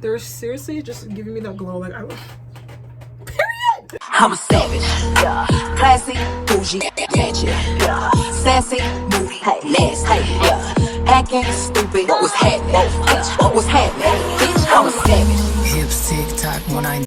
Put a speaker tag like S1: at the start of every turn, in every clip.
S1: They're seriously just giving me that glow. Like,
S2: I'm a savage, yeah. Classy, bougie, ratchet, yeah. Sassy, moody, nasty, yeah. Acting stupid, what was happening? What was happening? Bitch, I'm a savage.
S3: Hips tick tock when I.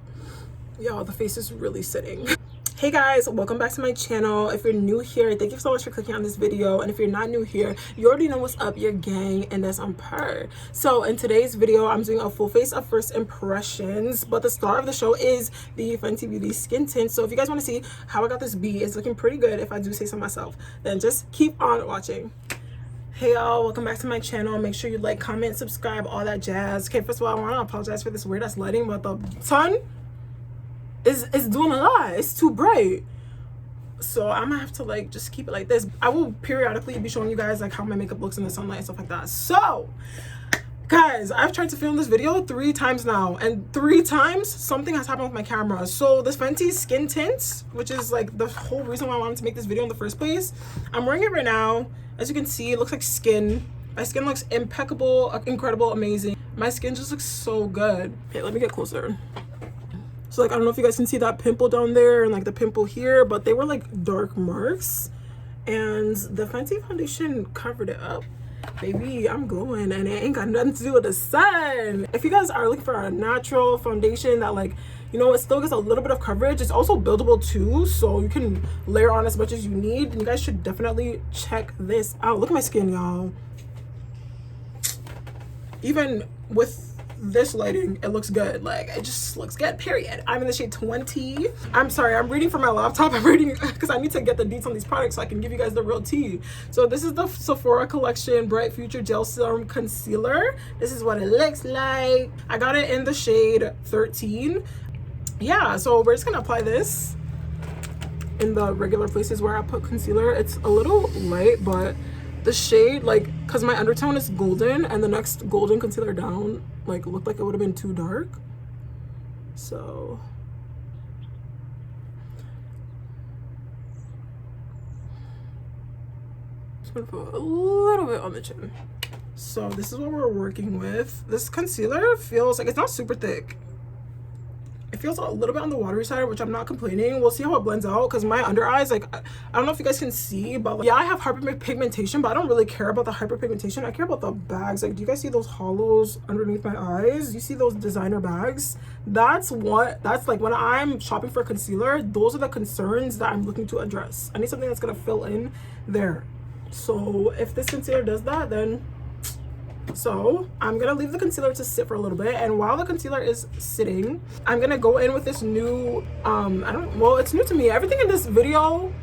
S1: y'all, the face is really sitting. Hey guys, welcome back to my channel. If you're new here, thank you so much for clicking on this video, and if you're not new here, you already know what's up, your gang, and that's on Per. So in today's video, I'm doing a full face of first impressions, but the star of the show is the Fenty Beauty skin tint. So if you guys want to see how I got this B, it's looking pretty good if I do say so myself, then just keep on watching. Hey y'all, welcome back to my channel. Make sure you like, comment, subscribe, all that jazz. Okay, first of all, I want to apologize for this weird ass lighting, but the sun it's doing a lot. It's too bright, so I'm gonna have to like just keep it like this. I will periodically be showing you guys like how my makeup looks in the sunlight and stuff like that. So guys, I've tried to film this video 3 times now, and 3 times something has happened with my camera. So this Fenty skin tint, which is like the whole reason why I wanted to make this video in the first place, I'm wearing it right now. As you can see, it looks like skin. My skin looks impeccable, incredible, amazing. My skin just looks so good. Okay, let me get closer. So like, I don't know if you guys can see that pimple down there and like the pimple here, but they were like dark marks, and the Fenty foundation covered it up. Baby, I'm glowing, and it ain't got nothing to do with the sun. If you guys are looking for a natural foundation that, like, you know, it still gets a little bit of coverage, it's also buildable too, so you can layer on as much as you need. And you guys should definitely check this out. Look at my skin, y'all. Even with this lighting, it looks good. Like, it just looks good, period. I'm in the shade 20. I'm sorry, I'm reading from my laptop. I'm reading because I need to get the deets on these products so I can give you guys the real tea. So this is the Sephora collection Bright Future Gel Serum Concealer. This is what it looks like. I got it in the shade 13. Yeah, so we're just gonna apply this in the regular places where I put concealer. It's a little light, but the shade, like, because my undertone is golden and the next golden concealer down like looked like it would have been too dark, so just gonna put a little bit on the chin. So this is what we're working with. This concealer feels like it's not super thick. It feels a little bit on the watery side, which I'm not complaining. We'll see how it blends out, because my under eyes, like, I don't know if you guys can see, but like, yeah, I have hyperpigmentation, but I don't really care about the hyperpigmentation. I care about the bags. Like, do you guys see those hollows underneath my eyes? You see those designer bags? That's like, when I'm shopping for concealer, those are the concerns that I'm looking to address. I need something that's gonna fill in there. So if this concealer does that, then so I'm gonna leave the concealer to sit for a little bit, and while the concealer is sitting, I'm gonna go in with this new well, it's new to me. Everything in this video,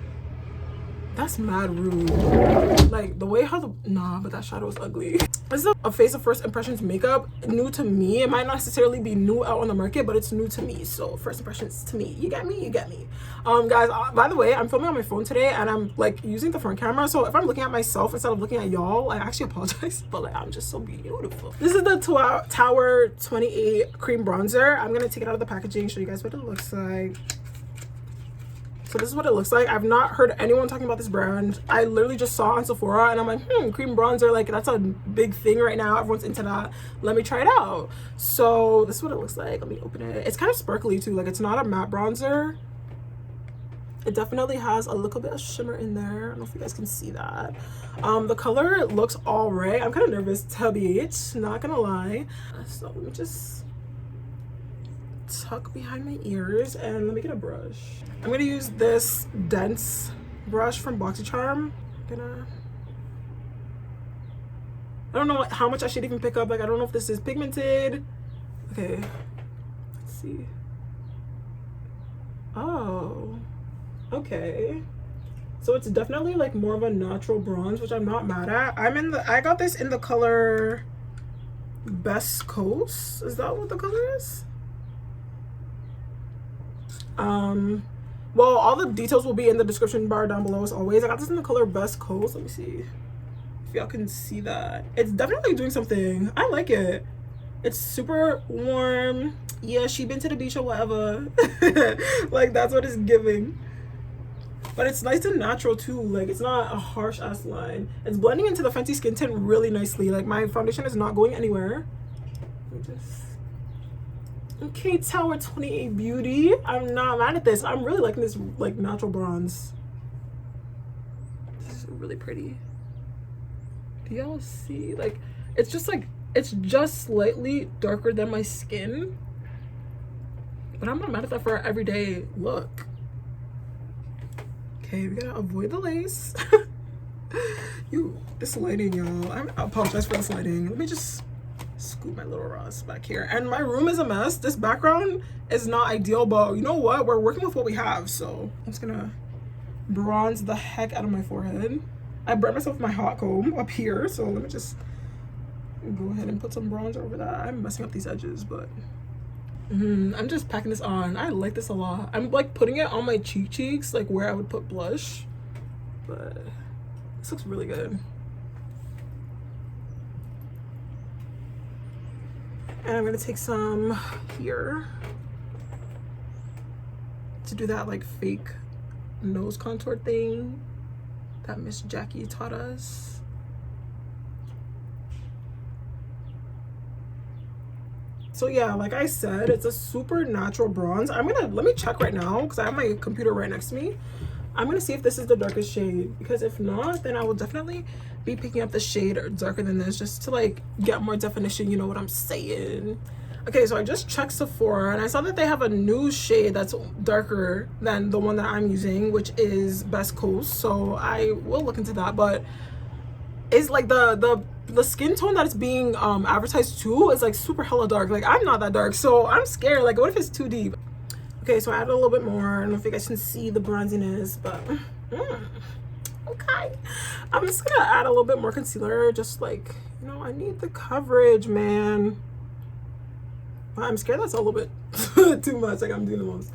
S1: that's mad rude. Like, the way how but that shadow is ugly. This is a face of first impressions makeup, new to me. It might not necessarily be new out on the market, but it's new to me. So first impressions to me, you get me, you get me. Guys, by the way, I'm filming on my phone today, and I'm like using the front camera, so if I'm looking at myself instead of looking at y'all, I actually apologize, but like, I'm just so beautiful. This is the Tower 28 cream bronzer. I'm gonna take it out of the packaging, show you guys what it looks like. So this is what it looks like. I've not heard anyone talking about this brand. I literally just saw on Sephora, and I'm like, cream bronzer, like, that's a big thing right now. Everyone's into that. Let me try it out. So this is what it looks like. Let me open it. It's kind of sparkly too. Like, it's not a matte bronzer. It definitely has a little bit of shimmer in there. I don't know if you guys can see that. The color looks all right. I'm kind of nervous to beat, not gonna lie. So let me just tuck behind my ears, and let me get a brush. I'm gonna use this dense brush from BoxyCharm. I don't know how much I should even pick up. Like, I don't know if this is pigmented. Okay, let's see. Oh, okay. So it's definitely like more of a natural bronze, which I'm not mad at. I got this in the color Best Coast. Is that what the color is? Well, all the details will be in the description bar down below as always. I got this in the color Best Coast. Let me see if y'all can see that. It's definitely doing something. I like it. It's super warm. Yeah, she been to the beach or whatever. Like, that's what it's giving. But it's nice and natural too. Like, it's not a harsh ass line. It's blending into the Fenty skin tint really nicely. Like, my foundation is not going anywhere. Let me just Okay, Tower 28 Beauty. I'm not mad at this. I'm really liking this like natural bronze. This is really pretty. Do y'all see? Like, it's just slightly darker than my skin. But I'm not mad at that for an everyday look. Okay, we gotta avoid the lace. This lighting, y'all. I apologize for this lighting. Let me just scoop my little Ross back here. And my room is a mess. This background is not ideal, but you know what? We're working with what we have. So I'm just gonna bronze the heck out of my forehead. I burnt myself with my hot comb up here, so let me just go ahead and put some bronzer over that. I'm messing up these edges, but I'm just packing this on. I like this a lot. I'm like putting it on my cheeks, like where I would put blush, but this looks really good. And I'm gonna take some here to do that like fake nose contour thing that Miss Jackie taught us. So yeah, like I said, it's a super natural bronze. Let me check right now because I have my computer right next to me. I'm gonna see if this is the darkest shade, because if not, then I will definitely be picking up the shade darker than this just to like get more definition, you know what I'm saying. Okay, so I just checked Sephora and I saw that they have a new shade that's darker than the one that I'm using, which is Best Coast, so I will look into that. But it's like the skin tone that it's being advertised to is like super hella dark. Like, I'm not that dark, so I'm scared. Like, what if it's too deep? Okay, so I added a little bit more. I don't know if you guys can see the bronziness, but okay. I'm just gonna add a little bit more concealer, just like, you know, I need the coverage, man. I'm scared that's a little bit too much, like I'm doing the most.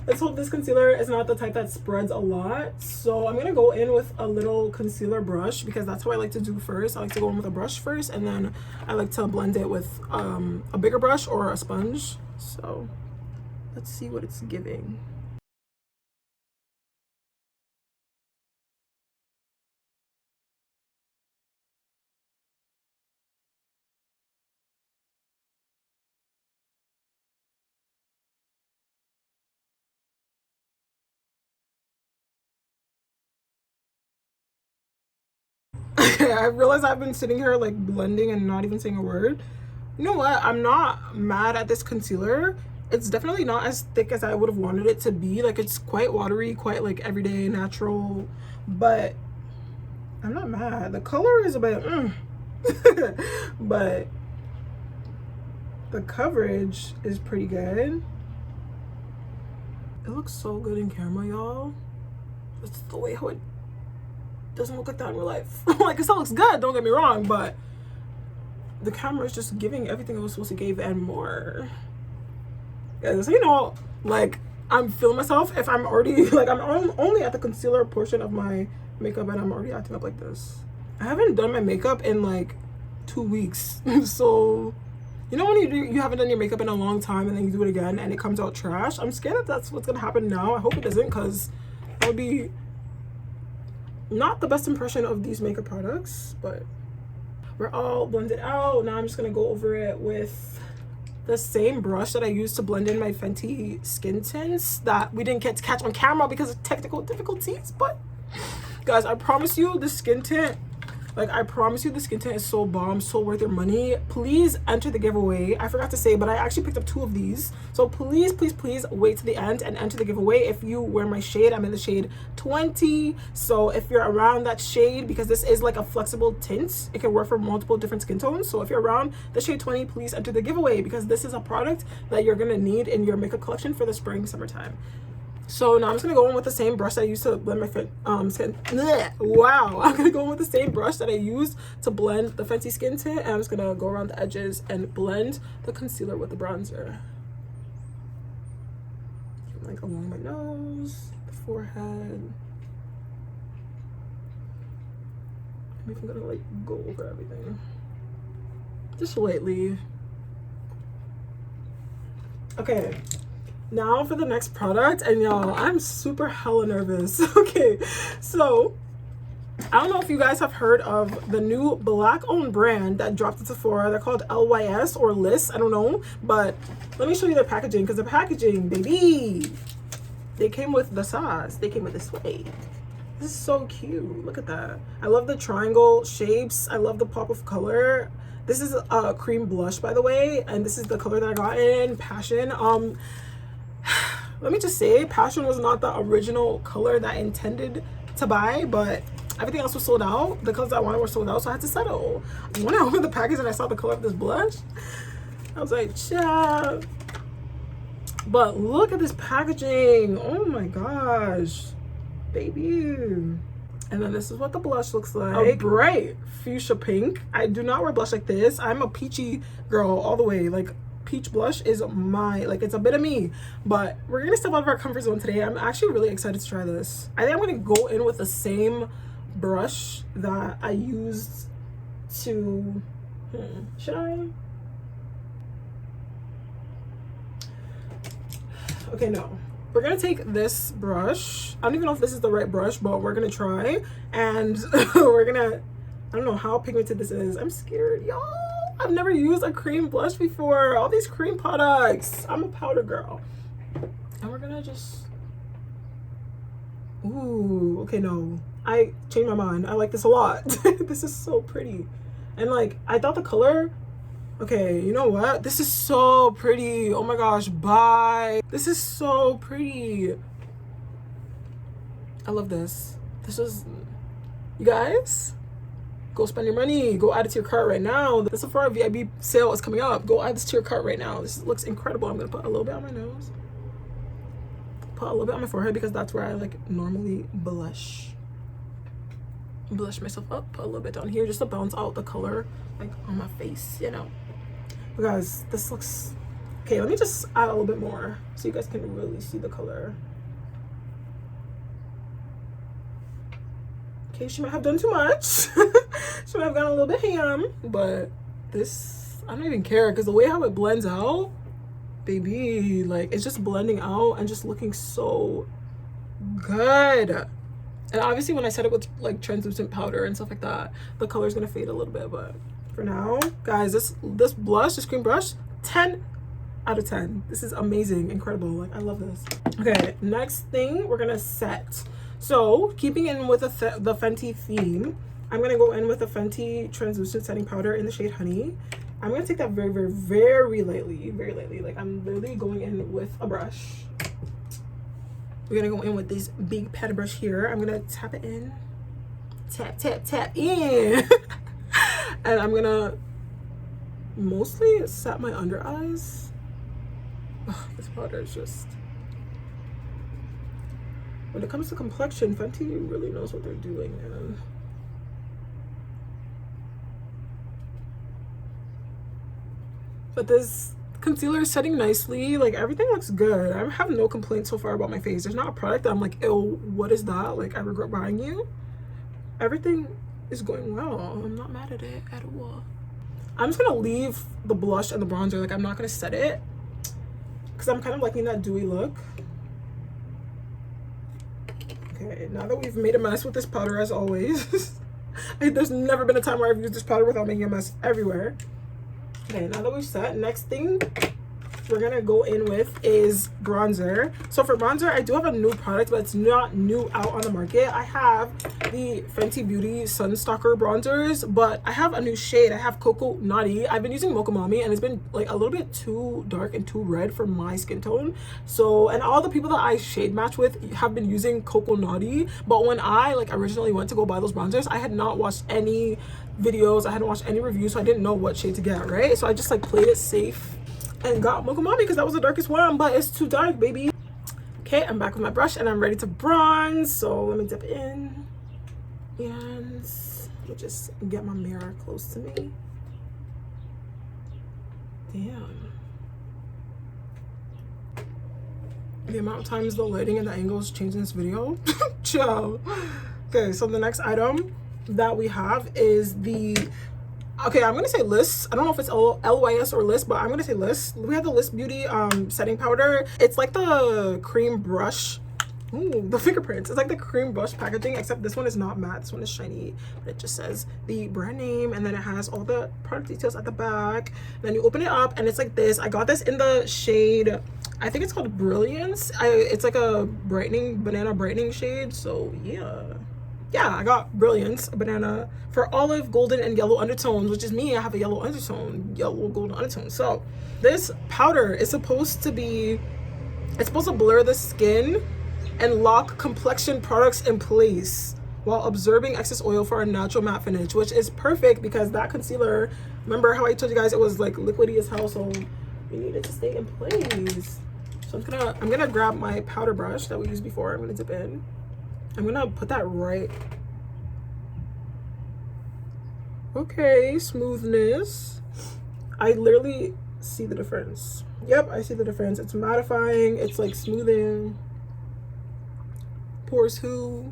S1: Let's hope this concealer is not the type that spreads a lot. So I'm gonna go in with a little concealer brush because that's what I like to do first. I like to go in with a brush first, and then I like to blend it with a bigger brush or a sponge. So let's see what it's giving. I realize I've been sitting here like blending and not even saying a word. You know what? I'm not mad at this concealer. It's definitely not as thick as I would have wanted it to be. Like, it's quite watery, quite like everyday natural, but I'm not mad. The color is a bit but the coverage is pretty good. It looks so good in camera, y'all. That's the way how it doesn't look like that in real life. Like, it still looks good, don't get me wrong, but the camera is just giving everything it was supposed to give and more. Yeah, so you know, like, I'm feeling myself if I'm already like, I'm only at the concealer portion of my makeup and I'm already acting up like this. I haven't done my makeup in like 2 weeks. So you know when you haven't done your makeup in a long time and then you do it again and it comes out trash? I'm scared that that's what's gonna happen now. I hope it doesn't, because that would be not the best impression of these makeup products. But we're all blended out. Now I'm just gonna go over it with the same brush that I used to blend in my Fenty skin tints that we didn't get to catch on camera because of technical difficulties. But guys, I promise you the skin tint, like, I promise you the skin tint is so bomb, so worth your money. Please enter the giveaway. I forgot to say, but I actually picked up 2 of these, so please wait to the end and enter the giveaway if you wear my shade. I'm in the shade 20, so if you're around that shade, because this is like a flexible tint, it can work for multiple different skin tones. So if you're around the shade 20, please enter the giveaway, because this is a product that you're gonna need in your makeup collection for the spring summertime. So now I'm just gonna go in with the same brush that I used to blend my skin. Wow, I'm gonna go in with the same brush that I used to blend the Fenty skin tint, and I'm just gonna go around the edges and blend the concealer with the bronzer. Like along my nose, the forehead. Maybe I'm gonna like go over everything. Just lightly. Okay. Now for the next product, and y'all, I'm super hella nervous. Okay, so I don't know if you guys have heard of the new black owned brand that dropped at Sephora. They're called LYS or LIS, I don't know, but let me show you their packaging, because the packaging, baby, they came with the sauce. They came with this way. This is so cute. Look at that. I love the triangle shapes. I love the pop of color. This is a cream blush, by the way, and this is the color that I got in Passion. Let me just say, Passion was not the original color that I intended to buy, but everything else was sold out. The colors I wanted were sold out, so I had to settle. When I opened the package and I saw the color of this blush, I was like, child. But look at this packaging. Oh my gosh, baby. And then this is what the blush looks like. A bright fuchsia pink. I do not wear blush like this. I'm a peachy girl all the way. Like, peach blush is my, like, it's a bit of me. But we're gonna step out of our comfort zone today. I'm actually really excited to try this. I think I'm gonna go in with the same brush that I used to should I? Okay, no, we're gonna take this brush. I don't even know if this is the right brush, but we're gonna try, and we're gonna, I don't know how pigmented this is. I'm scared, y'all. I've never used a cream blush before. All these cream products. I'm a powder girl. And we're gonna just, ooh, okay, no, I changed my mind. I like this a lot. This is so pretty. And like, I thought the color, okay, you know what? This is so pretty. Oh my gosh, bye. This is so pretty. I love this. This is, you guys, go spend your money. Go add it to your cart right now. The Sephora VIB sale is coming up. Go add this to your cart right now. This looks incredible. I'm gonna put a little bit on my nose. Put a little bit on my forehead because that's where I like normally blush. Blush myself up. Put a little bit down here just to balance out the color like on my face, you know. But guys, this looks okay. Let me just add a little bit more so you guys can really see the color. Okay, she might have done too much. She might have gone a little bit ham, but this, I don't even care because the way how it blends out, baby, like it's just blending out and just looking so good. And obviously when I set it with like translucent powder and stuff like that, the color's gonna fade a little bit, but for now, guys, this blush, this cream brush, 10 out of 10. This is amazing, incredible. Like, I love this. Okay, next thing we're gonna set. So keeping in with the Fenty theme, I'm gonna go in with a Fenty translucent setting powder in the shade Honey. I'm gonna take that very, very, very lightly, very lightly. Like, I'm literally going in with a brush. We're gonna go in with this big padded brush here. I'm gonna tap it in, tap, tap, tap in. And I'm gonna mostly set my under eyes. Oh, this powder is just, when it comes to complexion, Fenty really knows what they're doing, man. But this concealer is setting nicely. Like, everything looks good. I have no complaints so far about my face. There's not a product that I'm like, ew, what is that? Like, I regret buying you. Everything is going well. I'm not mad at it at all. I'm just gonna leave the blush and the bronzer. Like, I'm not gonna set it because I'm kind of liking that dewy look. Okay, now that we've made a mess with this powder, as always. There's never been a time where I've used this powder without making a mess everywhere. Okay, now that we've set, next thing we're gonna go in with is bronzer. So for bronzer, I do have a new product, but it's not new out on the market. I have the Fenty Beauty Stalk'r bronzers, but I have a new shade. I have Coco Naughty. I've been using Mocha Mommy, and it's been like a little bit too dark and too red for my skin tone. So, and all the people that I shade match with have been using Coco Naughty, but when I like originally went to go buy those bronzers, I had not watched any videos, I hadn't watched any reviews, so I didn't know what shade to get, right? So I just like played it safe and got Mocha Mommy because that was the darkest one, but it's too dark, baby. Okay, I'm back with my brush and I'm ready to bronze. So let me dip in and let me just get my mirror close to me. Damn. The amount of times the lighting and the angles changed in this video. Ciao. Okay, so the next item that we have is the, okay, I'm gonna say LYS. I don't know if it's LYS or LYS, but I'm gonna say LYS. We have the LYS Beauty setting powder. It's like the cream brush Ooh, the fingerprints. It's like the cream brush packaging, except this one is not matte. This one is shiny, but it just says the brand name, and then it has all the product details at the back. Then you open it up, and it's like this. I got this in the shade, I think it's called Brilliance. It's like a banana brightening shade. So yeah, I got Brilliance, a banana for olive, golden, and yellow undertones, which is me. I have a yellow undertone, yellow golden undertone. So this powder is supposed to blur the skin and lock complexion products in place while absorbing excess oil for a natural matte finish, which is perfect because that concealer, remember how I told you guys it was like liquidy as hell, so we need it to stay in place. So I'm gonna grab my powder brush that we used before. I'm gonna dip in. I'm gonna put that right. Okay, smoothness. I literally see the difference. Yep, I see the difference. It's mattifying, it's like smoothing. Pores who?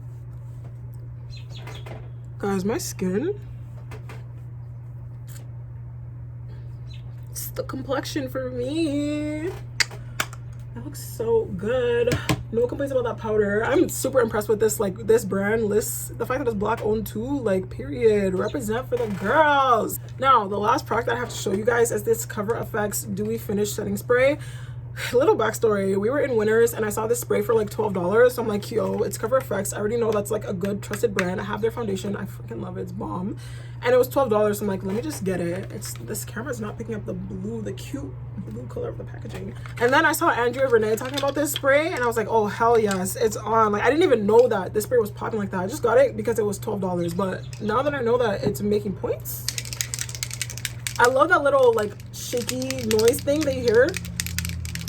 S1: Guys, my skin, it's the complexion for me. That looks so good. No complaints about that powder. I'm super impressed with this, like this brand list. The fact that it's black owned too, like period. Represent for the girls. Now, the last product that I have to show you guys is this Cover FX Dewy Finish Setting Spray. Little backstory, we were in Winners and I saw this spray for like $12, so I'm like, yo, it's Cover FX. I already know that's like a good trusted brand. I have their foundation, I freaking love it, it's bomb, and it was $12, so I'm like, let me just get it. This camera's not picking up the blue, the cute blue color of the packaging. And then I saw Andrea Renee talking about this spray and I was like, oh hell yes, it's on. Like, I didn't even know that this spray was popping like that. I just got it because it was $12, but now that I know that it's making points, I love that little like shaky noise thing that you hear.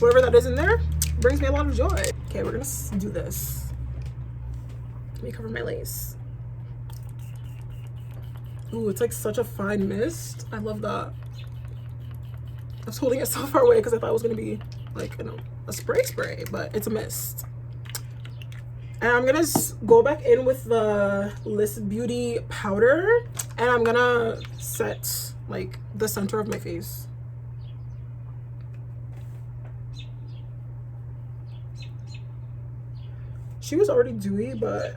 S1: Whatever that is in there brings me a lot of joy. Okay, we're gonna do this. Let me cover my lace. Ooh, it's like such a fine mist. I love that. I was holding it so far away because I thought it was gonna be like, you know, a spray, but it's a mist. And I'm gonna go back in with the List Beauty powder and I'm gonna set like the center of my face. She was already dewy, but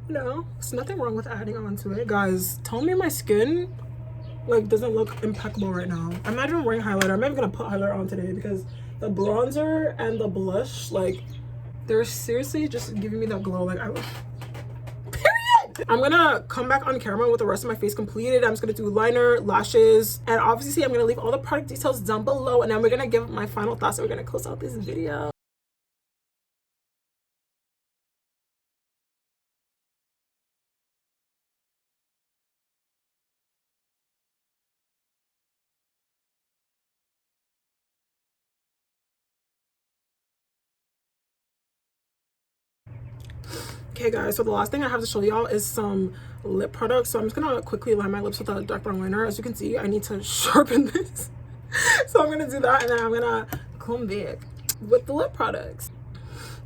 S1: you know, there's nothing wrong with adding on to it. Guys, tell me my skin like doesn't look impeccable right now. I'm not even wearing highlighter. I'm not even gonna put highlighter on today because the bronzer and the blush, like, they're seriously just giving me that glow. Like, period. I'm gonna come back on camera with the rest of my face completed. I'm just gonna do liner, lashes, and obviously I'm gonna leave all the product details down below, and then we're gonna give my final thoughts and we're gonna close out this video. Okay guys, so the last thing I have to show y'all is some lip products. So I'm just gonna quickly line my lips with a dark brown liner. As you can see, I need to sharpen this. So I'm gonna do that and then I'm gonna come back with the lip products.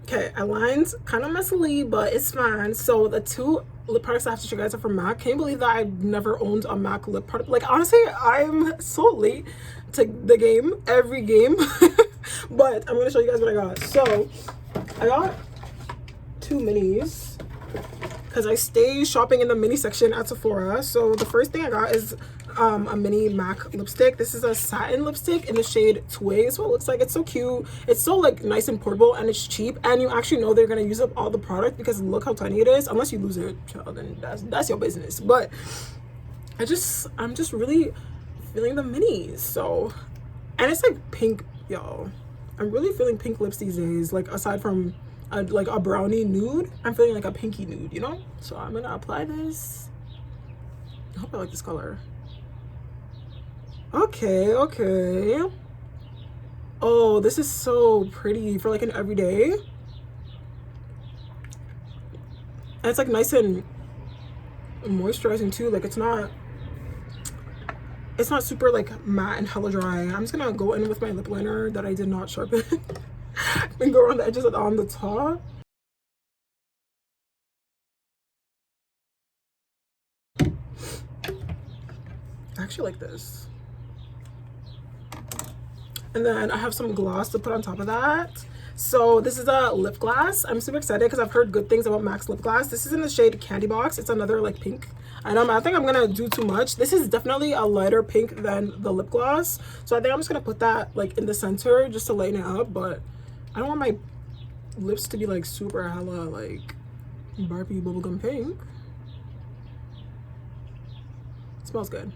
S1: Okay, I lined kind of messily, but it's fine. So the two lip products I have to show you guys are from MAC. Can you believe that I've never owned a MAC lip product? Like, honestly, I'm so late to the game, every game. But I'm gonna show you guys what I got. So I got two minis because I stay shopping in the mini section at Sephora. So the first thing I got is a mini MAC lipstick. This is a satin lipstick in the shade Twig. So it looks like, it's so cute, it's so like nice and portable, and it's cheap, and you actually know they're gonna use up all the product because look how tiny it is. Unless you lose it, child, then that's your business. But I'm just really feeling the minis. So, and it's like pink, y'all. I'm really feeling pink lips these days. Like, aside from like a brownie nude, I'm feeling like a pinky nude, you know? So I'm gonna apply this. I hope I like this color. Okay. Oh, this is so pretty for like an everyday. And it's like nice and moisturizing too. Like, it's not super like matte and hella dry. I'm just gonna go in with my lip liner that I did not sharpen and go around the edges on the top. I actually like this. And then I have some gloss to put on top of that. So this is a lip gloss. I'm super excited because I've heard good things about MAC's lip gloss. This is in the shade Candy Box. It's another like pink. And I think I'm gonna do too much. This is definitely a lighter pink than the lip gloss, so I think I'm just gonna put that like in the center just to lighten it up. But I don't want my lips to be like super hella like Barbie bubblegum pink. It smells good.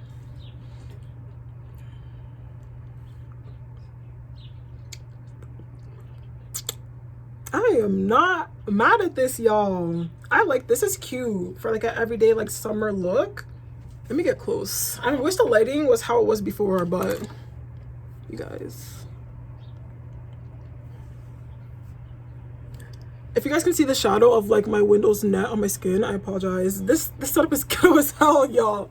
S1: I am not mad at this, y'all. I like this. Is cute for like an everyday like summer look. Let me get close. I wish the lighting was how it was before, but you guys, if you guys can see the shadow of like my Windows net on my skin, I apologize. This setup is ghetto as hell, y'all.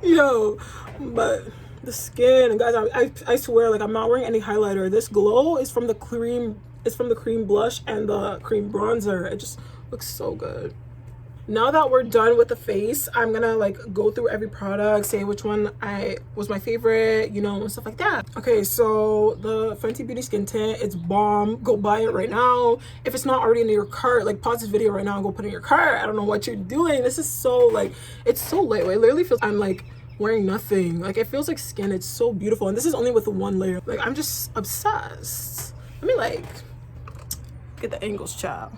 S1: Yo, but the skin, and guys, I swear, like, I'm not wearing any highlighter. This glow is from the cream. It's from the cream blush and the cream bronzer. It just looks so good. Now that we're done with the face, I'm gonna like go through every product, say which one was my favorite, you know, and stuff like that. Okay, so the Fenty Beauty Skin Tint, it's bomb. Go buy it right now. If it's not already in your cart, like pause this video right now and go put it in your cart. I don't know what you're doing. This is so like, it's so lightweight. It literally feels I'm like wearing nothing. Like it feels like skin. It's so beautiful, and this is only with one layer. Like I'm just obsessed. Let me like get the angles, child.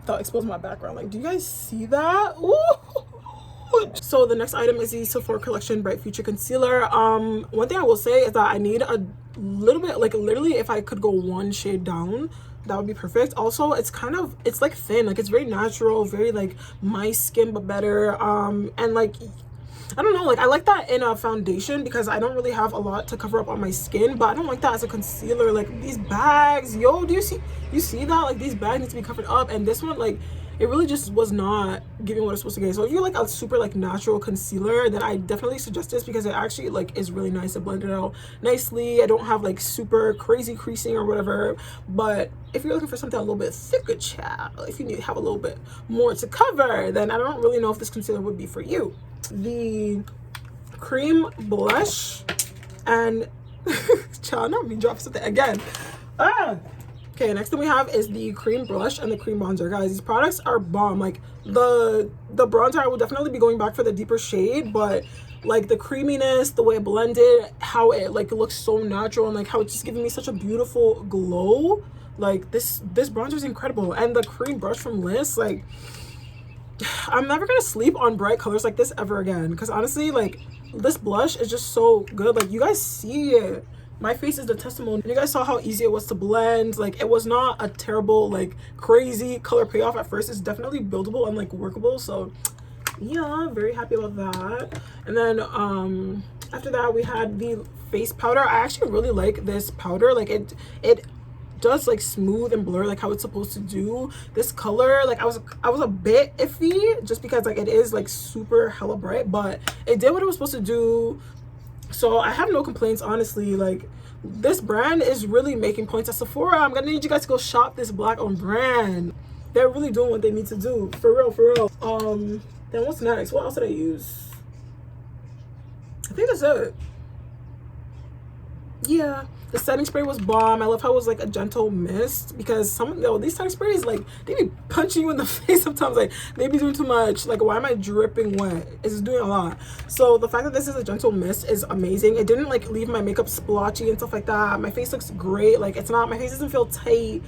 S1: Thought exposed my background. Like, do you guys see that? Ooh. So the next item is the Sephora collection Bright Future concealer. One thing I will say is that I need a little bit, like literally if I could go one shade down, that would be perfect. Also, it's kind of, it's like thin, like it's very natural, very like my skin but better. And like, I don't know, like I like that in a foundation because I don't really have a lot to cover up on my skin, but I don't like that as a concealer. Like these bags, yo, do you see that? Like these bags need to be covered up, and this one, like it really just was not giving what it's supposed to get. So if you're like a super like natural concealer, then I definitely suggest this because it actually like is really nice to blend it out nicely. I don't have like super crazy creasing or whatever, but if you're looking for something a little bit thicker, child, if you need to have a little bit more to cover, then I don't really know if this concealer would be for you. The cream blush and child, not me drop something again. Okay, next thing we have is the cream blush and the cream bronzer. Guys, these products are bomb. Like the bronzer, I will definitely be going back for the deeper shade, but like the creaminess, the way it blended, how it like looks so natural, and like how it's just giving me such a beautiful glow. Like this bronzer is incredible. And the cream brush from Liss, like I'm never gonna sleep on bright colors like this ever again, because honestly, like this blush is just so good. Like you guys see it, my face is the testimony. You guys saw how easy it was to blend. Like it was not a terrible like crazy color payoff at first. It's definitely buildable and like workable, so yeah, very happy about that. And then after that we had the face powder. I actually really like this powder. Like it does like smooth and blur like how it's supposed to do. This color, like I was a bit iffy just because like it is like super hella bright, but it did what it was supposed to do, so I have no complaints, honestly. Like this brand is really making points at Sephora. I'm gonna need you guys to go shop this black owned brand. They're really doing what they need to do, for real. Then what's next? What else did I use? I think that's it. Yeah, the setting spray was bomb. I love how it was like a gentle mist, because these setting sprays, like they be punching you in the face sometimes. Like they be doing too much. Like why am I dripping wet? It's doing a lot. So the fact that this is a gentle mist is amazing. It didn't like leave my makeup splotchy and stuff like that. My face looks great. Like it's not, my face doesn't feel tight.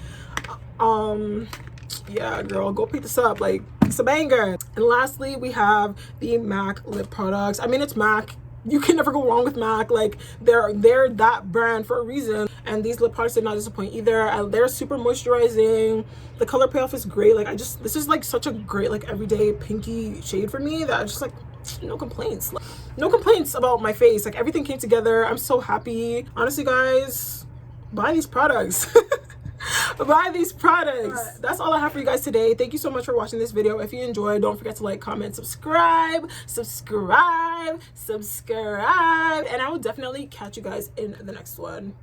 S1: Yeah, girl, go pick this up. Like it's a banger. And lastly, we have the MAC lip products. I mean, it's MAC. You can never go wrong with MAC. Like they're that brand for a reason, and these lip products did not disappoint either. They're super moisturizing. The color payoff is great. Like this is like such a great like everyday pinky shade for me that I just like no complaints. Like, no complaints about my face. Like everything came together. I'm so happy, honestly. Guys, buy these products. Buy these products. That's all I have for you guys today. Thank you so much for watching this video. If you enjoyed, don't forget to like, comment, subscribe, and I will definitely catch you guys in the next one.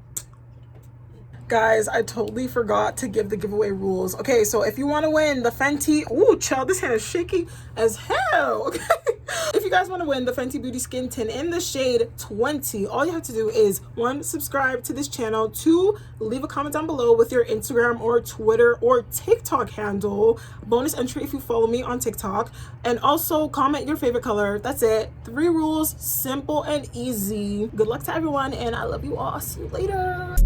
S1: Guys, I totally forgot to give the giveaway rules. Okay, so if you want to win the Fenty, ooh, child, this hand is shaky as hell. Okay, if you guys want to win the Fenty Beauty Skin Tint in the shade 20, all you have to do is 1, subscribe to this channel, 2, leave a comment down below with your Instagram or Twitter or TikTok handle, bonus entry if you follow me on TikTok, and also comment your favorite color. That's it. 3 rules, simple and easy. Good luck to everyone, and I love you all. See you later.